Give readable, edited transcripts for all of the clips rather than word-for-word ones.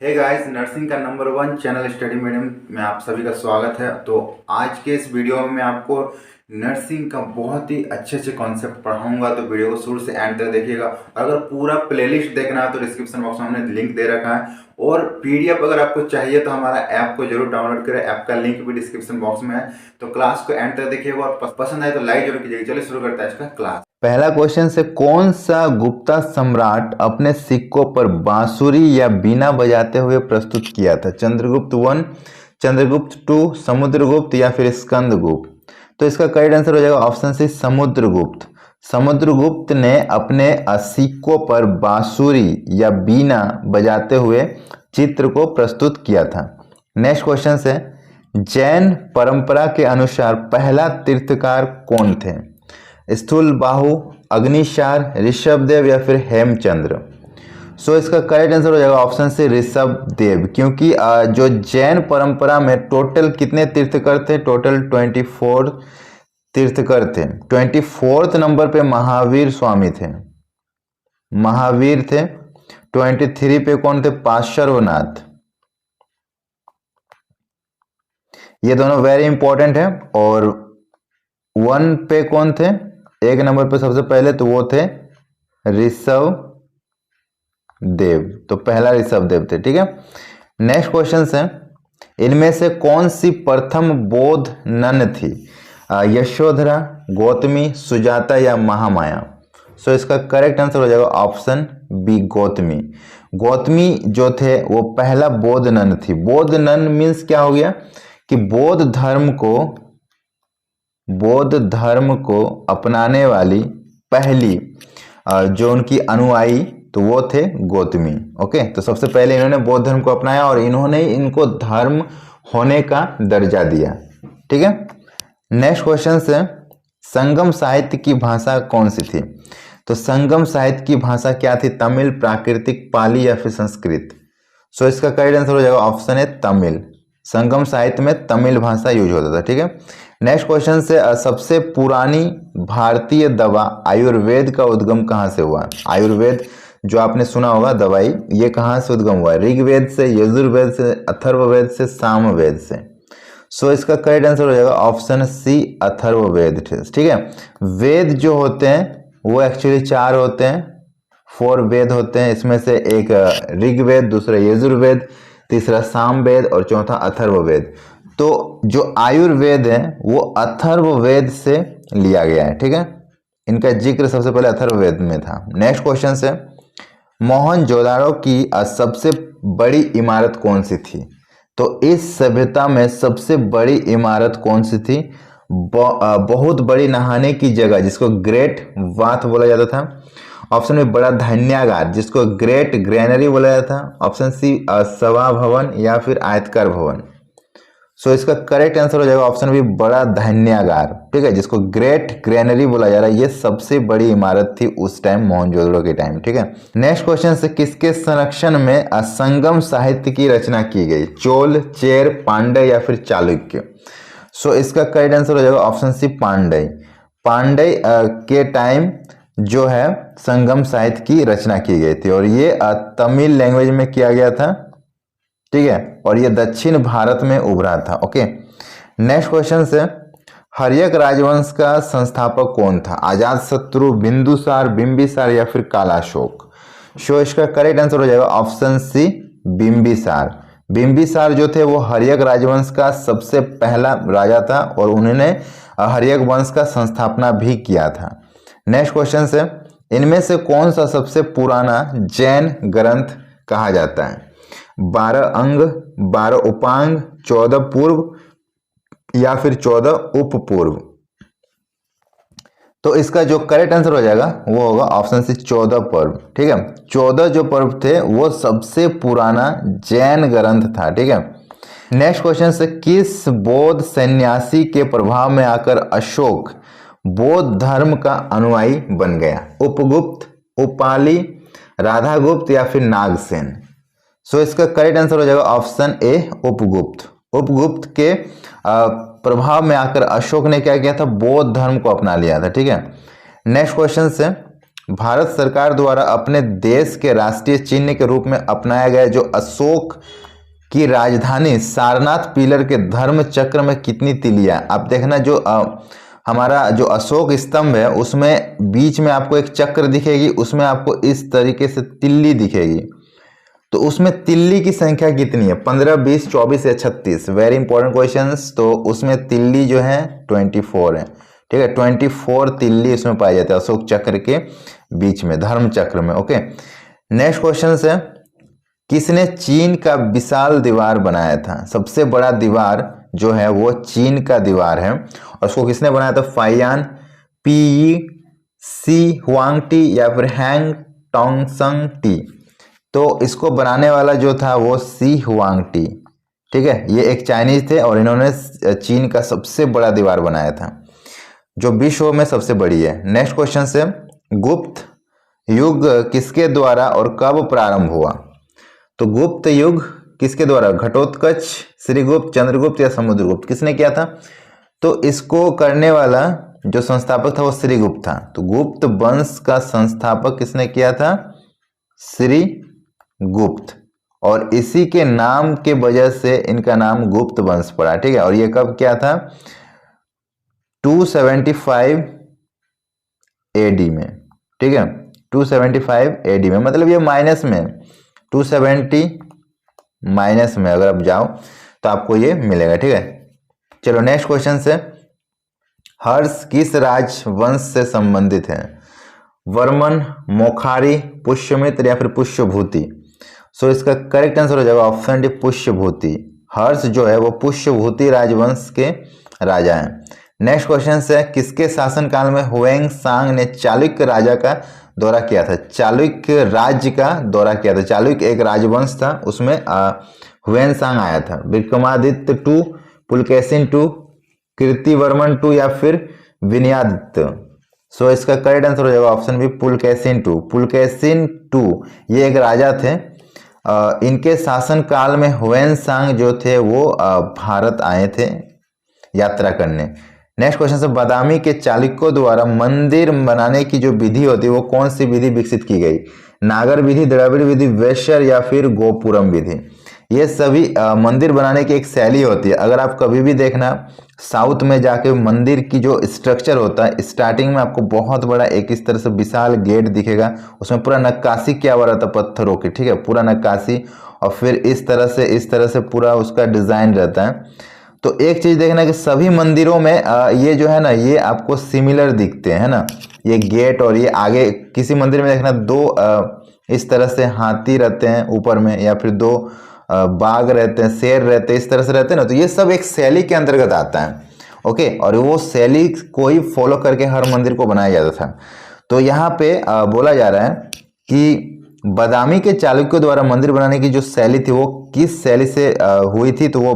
Hey guys, nursing का number 1 channel study medium में आप सभी का स्वागत है। तो आज के इस वीडियो में मैं आपको नर्सिंग का बहुत ही अच्छे अच्छे कॉन्सेप्ट पढ़ाऊंगा। तो वीडियो को शुरू से एंड तक देखिएगा। और अगर पूरा प्लेलिस्ट देखना है तो डिस्क्रिप्शन बॉक्स में हमने लिंक दे रखा है, और पीडीएफ अगर आपको चाहिए तो हमारा ऐप को जरूर डाउनलोड करें। ऐप का लिंक भी डिस्क्रिप्शन बॉक्स में है। तो क्लास को एंड तक देखिएगा और पसंद आए तो लाइक जरूर कीजिएगा। चलिए शुरू करते हैं इसका क्लास। पहला क्वेश्चन से कौन सा गुप्ता सम्राट अपने सिक्कों पर बांसुरी या बीना बजाते हुए प्रस्तुत किया था? चंद्रगुप्त वन, चंद्रगुप्त टू, समुद्रगुप्त या फिर स्कंदगुप्त? तो इसका करेक्ट आंसर हो जाएगा ऑप्शन सी, समुद्रगुप्त। समुद्रगुप्त ने अपने सिक्कों पर बांसुरी या बीना बजाते हुए चित्र को प्रस्तुत किया था। नेक्स्ट क्वेश्चन से जैन परंपरा के अनुसार पहला तीर्थकार कौन थे? स्थूल बाहु, अग्निसार, ऋषभदेव या फिर हेमचंद्र? सो इसका करेक्ट आंसर हो जाएगा ऑप्शन से ऋषभदेव, क्योंकि जो जैन परंपरा में टोटल कितने तीर्थकर थे? टोटल 24 तीर्थकर थे। 24th नंबर पे महावीर स्वामी थे, महावीर थे। 23 पे कौन थे? पार्श्वनाथ। ये दोनों वेरी इंपॉर्टेंट है। और 1 पे कौन थे? 1 नंबर पे सबसे पहले तो वो थे ऋषभ देव, तो पहला ऋषभ देव थे। ठीक है, नेक्स्ट क्वेश्चन है इनमें से कौन सी प्रथम बौद्ध नन थी? यशोधरा, गौतमी, सुजाता या महामाया? सो इसका करेक्ट आंसर हो जाएगा ऑप्शन बी, गौतमी। गौतमी जो थे वो पहला बौद्ध नन थी। बौद्ध नन मीन्स क्या हो गया कि बौद्ध धर्म को अपनाने वाली पहली जो उनकी अनुयायी तो वो थे गौतमी। ओके, तो सबसे पहले इन्होंने बौद्ध धर्म को अपनाया और इन्होंने इनको धर्म होने का दर्जा दिया। ठीक है, नेक्स्ट क्वेश्चन से संगम साहित्य की भाषा कौन सी थी? तो संगम साहित्य की भाषा क्या थी? तमिल, प्राकृतिक, पाली या फिर संस्कृत? सो इसका करेक्ट आंसर हो जाएगा ऑप्शन है तमिल। संगम साहित्य में तमिल भाषा यूज होता था। ठीक है, नेक्स्ट क्वेश्चन से सबसे पुरानी भारतीय दवा आयुर्वेद का उद्गम कहाँ से हुआ? आयुर्वेद जो आपने सुना होगा दवाई, ये कहाँ से उद्गम हुआ है? ऋग्वेद से, यजुर्वेद से, अथर्ववेद से, सामवेद से? सो इसका करेक्ट आंसर हो जाएगा ऑप्शन सी, अथर्ववेद। ठीक है, वेद जो होते हैं वो एक्चुअली 4 होते हैं, 4 वेद होते हैं। इसमें से एक ऋग्वेद, दूसरा यजुर्वेद, तीसरा सामवेद और चौथा अथर्ववेद। तो जो आयुर्वेद है वो अथर्ववेद से लिया गया है। ठीक है, इनका जिक्र सबसे पहले अथर्ववेद में था। नेक्स्ट क्वेश्चन से मोहनजोदाड़ो की सबसे बड़ी इमारत कौन सी थी? तो इस सभ्यता में सबसे बड़ी इमारत कौन सी थी? बहुत बड़ी नहाने की जगह जिसको ग्रेट बाथ बोला जाता था। ऑप्शन में बड़ा धन्यागार जिसको ग्रेट ग्रेनरी बोला जाता था। ऑप्शन सी, सभा भवन या फिर आयतकार भवन? सो इसका करेक्ट आंसर हो जाएगा ऑप्शन बी, बड़ा धन्यागार। ठीक है, जिसको ग्रेट ग्रेनरी बोला जा रहा है। ये सबसे बड़ी इमारत थी उस टाइम, मोहनजोदड़ो के टाइम। ठीक है, नेक्स्ट क्वेश्चन से किसके संरक्षण में असंगम साहित्य की रचना की गई? चोल, चेर, पांड्य या फिर चालुक्य? सो इसका करेक्ट आंसर हो जाएगा ऑप्शन सी, पांड्य। पांड्य के टाइम जो है संगम साहित्य की रचना की गई थी, और ये तमिल लैंग्वेज में किया गया था। ठीक है, और ये दक्षिण भारत में उभरा था। ओके, नेक्स्ट क्वेश्चन से हर्यक राजवंश का संस्थापक कौन था? अजातशत्रु, बिंदुसार, बिंबिसार या फिर कालाशोक? सो इसका करेक्ट आंसर हो जाएगा ऑप्शन सी, बिंबिसार। बिंबिसार जो थे वो हर्यक राजवंश का सबसे पहला राजा था, और उन्होंने हर्यक वंश का संस्थापना भी किया था। नेक्स्ट क्वेश्चन से इनमें से कौन सा सबसे पुराना जैन ग्रंथ कहा जाता है? 12 अंग, 12 उपांग, 14 पूर्व या फिर 14 उपपूर्व? तो इसका जो करेक्ट आंसर हो जाएगा वो होगा ऑप्शन सी, 14 पर्व। ठीक है, 14 जो पर्व थे वो सबसे पुराना जैन ग्रंथ था। ठीक है, नेक्स्ट क्वेश्चन से किस बौद्ध सन्यासी के प्रभाव में आकर अशोक बौद्ध धर्म का अनुयायी बन गया? उपगुप्त, उपाली, राधागुप्त या फिर नागसेन? सो इसका करेक्ट आंसर हो जाएगा ऑप्शन ए, उपगुप्त। उपगुप्त के प्रभाव में आकर अशोक ने क्या किया था? बौद्ध धर्म को अपना लिया था। ठीक है, नेक्स्ट क्वेश्चन से भारत सरकार द्वारा अपने देश के राष्ट्रीय चिन्ह के रूप में अपनाया गया जो अशोक की राजधानी सारनाथ पिलर के धर्म चक्र में कितनी तिल्लियां? आप देखना जो हमारा जो अशोक स्तंभ है उसमें बीच में आपको एक चक्र दिखेगी, उसमें आपको इस तरीके से तिल्ली दिखेगी। तो उसमें तिल्ली की संख्या कितनी है? 15, 20, 24 या 36? Very important questions. तो उसमें तिल्ली जो है 24 है, ठीक है। 24 तिल्ली उसमें पाई जाती है अशोक चक्र के बीच में, धर्म चक्र में। ओके, नेक्स्ट क्वेश्चन है, किसने चीन का विशाल दीवार बनाया था? सबसे बड़ा दीवार जो है वो चीन का दीवार है, और उसको किसने बनाया था? फाइयान, पी सी हुआंगटी या फिर हैंग टोंगसंग टी? तो इसको बनाने वाला जो था वो सी हुआंगटी, ठीक है। ये एक चाइनीज थे और इन्होंने चीन का सबसे बड़ा दीवार बनाया था जो विश्व में सबसे बड़ी है। नेक्स्ट क्वेश्चन से, गुप्त युग किसके द्वारा और कब प्रारंभ हुआ? तो गुप्त युग किसके द्वारा? घटोत्कच, श्रीगुप्त, चंद्रगुप्त या समुद्रगुप्त? किसने किया था? तो इसको करने वाला जो संस्थापक था वो श्रीगुप्त था। तो गुप्त वंश का संस्थापक किसने किया था? श्रीगुप्त। और इसी के नाम के वजह से इनका नाम गुप्त वंश पड़ा, ठीक है। और ये कब क्या था? 275 एडी में, ठीक है। 275 एडी में, मतलब ये माइनस में 270 माइनस में अगर आप जाओ तो आपको ये मिलेगा, ठीक है। चलो नेक्स्ट क्वेश्चन से, हर्ष किस राजवंश से संबंधित है? वर्मन, मोखारी, पुष्यमित्र या फिर पुष्यभूति? सो इसका करेक्ट आंसर हो जाएगा ऑप्शन डी, पुष्यभूति। हर्ष जो है वो पुष्यभूति राजवंश के राजा हैं। नेक्स्ट क्वेश्चन से, किसके शासनकाल में हुएंग सांग ने चालुक्य राजा का दौरा किया था? चालुक्य राज्य का दौरा किया था। चालुक्य एक राजवंश था, उसमें हुएन सांग आया था। विक्रमादित्य 2, पुलकेशिन 2, कीर्तिवर्मन 2 या फिर विनयादित्य? सो इसका करेक्ट आंसर हो जाएगा ऑप्शन बी, पुलकेशिन 2। पुलकेशिन 2 ये एक राजा थे। इनके शासन काल में हुएन सांग जो थे वो भारत आए थे यात्रा करने। नेक्स्ट क्वेश्चन से, बादामी के चालुक्यों द्वारा मंदिर बनाने की जो विधि होती है वो कौन सी विधि विकसित की गई? नागर विधि, द्रविड़ विधि, वेश्यर या फिर गोपुरम विधि? ये सभी मंदिर बनाने की एक शैली होती है। अगर आप कभी भी देखना साउथ में जाके मंदिर की जो स्ट्रक्चर होता है, स्टार्टिंग में आपको बहुत बड़ा एक इस तरह से विशाल गेट दिखेगा, उसमें पूरा नक्काशी किया हुआ रहता है पत्थरों की, ठीक है, पूरा नक्काशी, और फिर इस तरह से पूरा उसका डिजाइन रहता है। तो एक चीज देखना कि सभी मंदिरों में ये जो है ना ये आपको सिमिलर दिखते हैं ना, ये गेट। और ये आगे किसी मंदिर में देखना दो इस तरह से हाथी रहते हैं ऊपर में, या फिर दो बाघ रहते हैं, शेर रहते हैं, इस तरह से रहते हैं ना। तो ये सब एक शैली के अंतर्गत आता है, ओके। और वो शैली को ही फॉलो करके हर मंदिर को बनाया जाता था। तो यहाँ पे बोला जा रहा है कि बादामी के चालुक्यों द्वारा मंदिर बनाने की जो शैली थी वो किस शैली से हुई थी? तो वो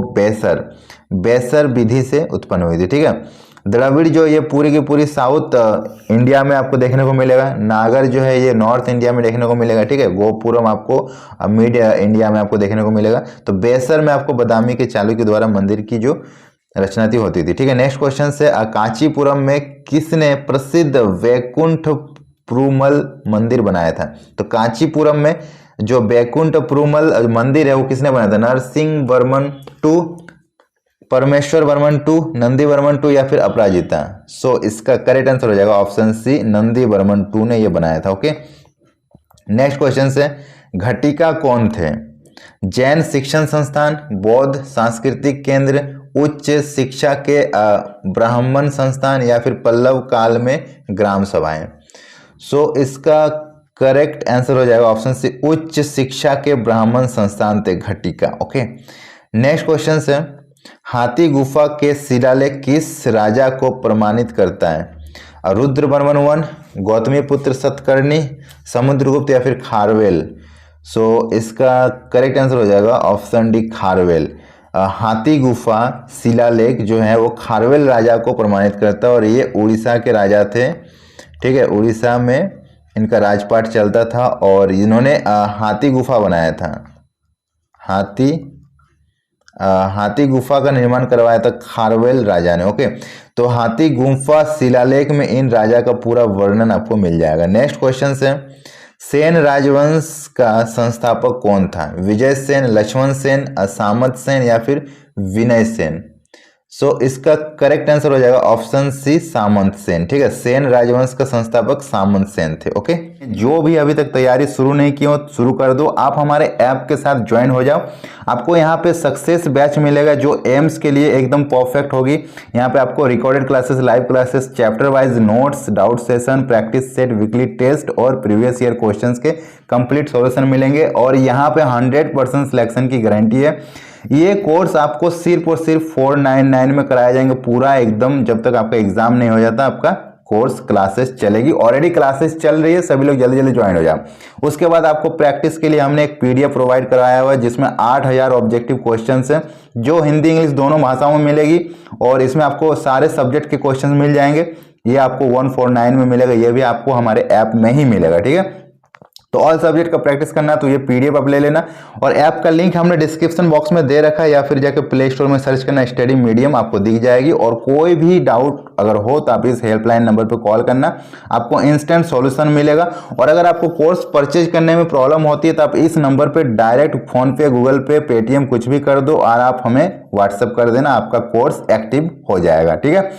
बेसर विधि से उत्पन्न हुई थी, ठीक है। द्रविड़ जो ये पूरी की पूरी साउथ इंडिया में आपको देखने को मिलेगा। नागर जो है ये नॉर्थ इंडिया में देखने को मिलेगा, ठीक है। गोपुरम आपको मिड इंडिया में आपको देखने को मिलेगा। तो बेसर में आपको बादामी के चालुक्य द्वारा मंदिर की जो रचना थी होती थी, ठीक है। नेक्स्ट क्वेश्चन से, कांचीपुरम में किसने प्रसिद्ध वैकुंठ प्रूमल मंदिर बनाया था? तो कांचीपुरम में जो वैकुंठ प्रूमल मंदिर है वो किसने बनाया था? नरसिंह वर्मन 2, परमेश्वर वर्मन 2, नंदी वर्मन 2 या फिर अपराजिता? सो इसका करेक्ट आंसर हो जाएगा ऑप्शन सी, नंदी वर्मन 2 ने ये बनाया था, ओके। नेक्स्ट क्वेश्चन से, घटिका कौन थे? जैन शिक्षण संस्थान, बौद्ध सांस्कृतिक केंद्र, उच्च शिक्षा के ब्राह्मण संस्थान या फिर पल्लव काल में ग्राम सभाएं? सो इसका करेक्ट आंसर हो जाएगा ऑप्शन सी, उच्च शिक्षा के ब्राह्मण संस्थान थे घटिका, ओके। नेक्स्ट क्वेश्चन से, हाथी गुफा के शिलालेख किस राजा को प्रमाणित करता है? रुद्रवर्मन 1, गौतमी पुत्र सतकर्णी, समुद्रगुप्त या फिर खारवेल? सो इसका करेक्ट आंसर हो जाएगा ऑप्शन डी, खारवेल। हाथी गुफा शिलालेख जो है वो खारवेल राजा को प्रमाणित करता है, और ये उड़ीसा के राजा थे, ठीक है। उड़ीसा में इनका राजपाट चलता था और इन्होंने हाथी गुफा बनाया था। हाथी हाथी गुफा का निर्माण करवाया था खारवेल राजा ने। ओके, तो हाथी गुफा शिलालेख में इन राजा का पूरा वर्णन आपको मिल जाएगा। नेक्स्ट क्वेश्चन से, सेन राजवंश का संस्थापक कौन था? विजय सेन, लक्ष्मण सेन, असामत सेन या फिर विनय सेन? सो इसका करेक्ट आंसर हो जाएगा ऑप्शन सी, सामंत सेन। ठीक है, सेन राजवंश का संस्थापक सामंत सेन थे। ओके, जो भी अभी तक तैयारी शुरू नहीं की हो शुरू कर दो, आप हमारे ऐप के साथ ज्वाइन हो जाओ। आपको यहाँ पे सक्सेस बैच मिलेगा जो एम्स के लिए एकदम परफेक्ट होगी। यहाँ पे आपको recorded classes, live classes, chapter wise notes, doubt session, practice set, weekly test और प्रीवियस ईयर क्वेश्चंस के कंप्लीट सॉल्यूशन मिलेंगे और यहाँ पे 100% सिलेक्शन की गारंटी है। ये कोर्स आपको सिर्फ और सिर्फ 499 में कराया जाएंगे पूरा एकदम, जब तक आपका एग्जाम नहीं हो जाता आपका कोर्स क्लासेस चलेगी। ऑलरेडी क्लासेस चल रही है, सभी लोग जल्दी जल्दी ज्वाइन हो जाओ। उसके बाद आपको प्रैक्टिस के लिए हमने एक पीडीएफ प्रोवाइड कराया हुआ है जिसमें 8000 ऑब्जेक्टिव क्वेश्चंस है जो हिंदी इंग्लिश दोनों भाषाओं में मिलेगी और इसमें आपको सारे सब्जेक्ट के क्वेश्चन मिल जाएंगे। ये आपको 149 में मिलेगा, ये भी आपको हमारे ऐप में ही मिलेगा। ठीक है, तो ऑल सब्जेक्ट का प्रैक्टिस करना तो ये पीडीएफ आप ले लेना और ऐप का लिंक हमने डिस्क्रिप्शन बॉक्स में दे रखा है या फिर जाकर प्ले स्टोर में सर्च करना, स्टडी मीडियम आपको दिख जाएगी। और कोई भी डाउट अगर हो तो आप इस हेल्पलाइन नंबर पर कॉल करना, आपको इंस्टेंट सॉल्यूशन मिलेगा। और अगर आपको कोर्स परचेज करने में प्रॉब्लम होती है तो आप इस नंबर पर डायरेक्ट फोन पे, गूगल पे, पेटीएम कुछ भी कर दो और आप हमें व्हाट्सएप कर देना, आपका कोर्स एक्टिव हो जाएगा। ठीक है,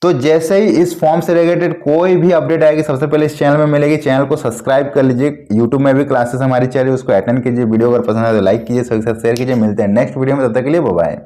तो जैसे ही इस फॉर्म से रिलेटेड कोई भी अपडेट आएगी सबसे पहले इस चैनल में मिलेगी। चैनल को सब्सक्राइब कर लीजिए। यूट्यूब में भी क्लासेस हमारी चल रही है, उसको अटेंड कीजिए। वीडियो अगर पसंद है तो लाइक कीजिए, सबके साथ शेयर कीजिए। मिलते हैं नेक्स्ट वीडियो में, तब तक के लिए बाय बाय।